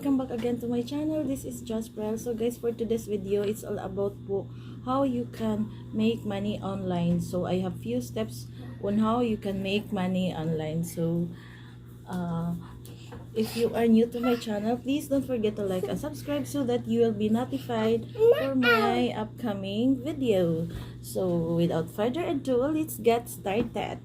welcome back again to my channel. This is Jasphrel. So guys, for today's video, it's all about po how you can make money online. So I have few steps on how you can make money online. So if you are new to my channel, please don't forget to like and subscribe so that you will be notified for my upcoming video. So without further ado, let's get started.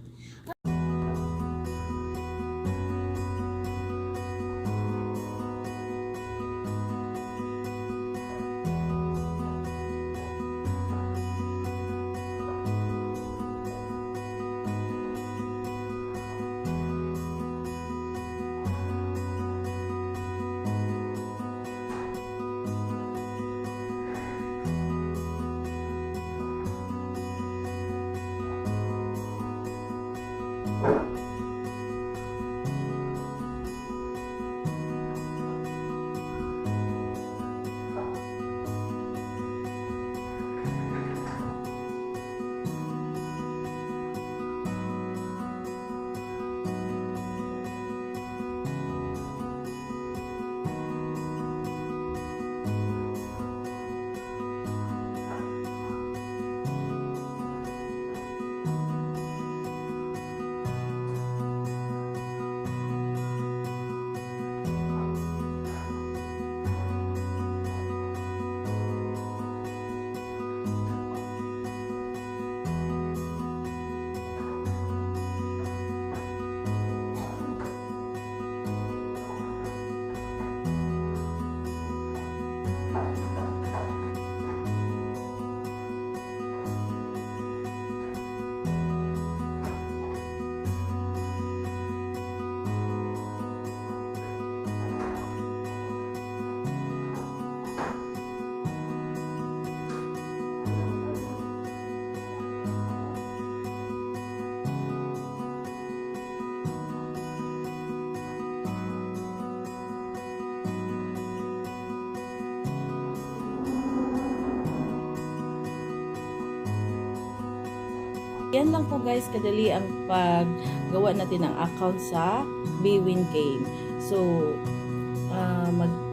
Yan lang po guys, kadali ang paggawa natin ng account sa Bwin game. So,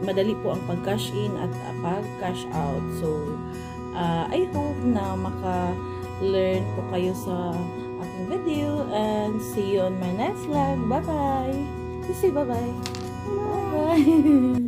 madali po ang pag-cash in at pag-cash out. So, I hope na maka-learn po kayo sa aking video and see you on my next vlog. Bye-bye! Say bye-bye! Bye-bye!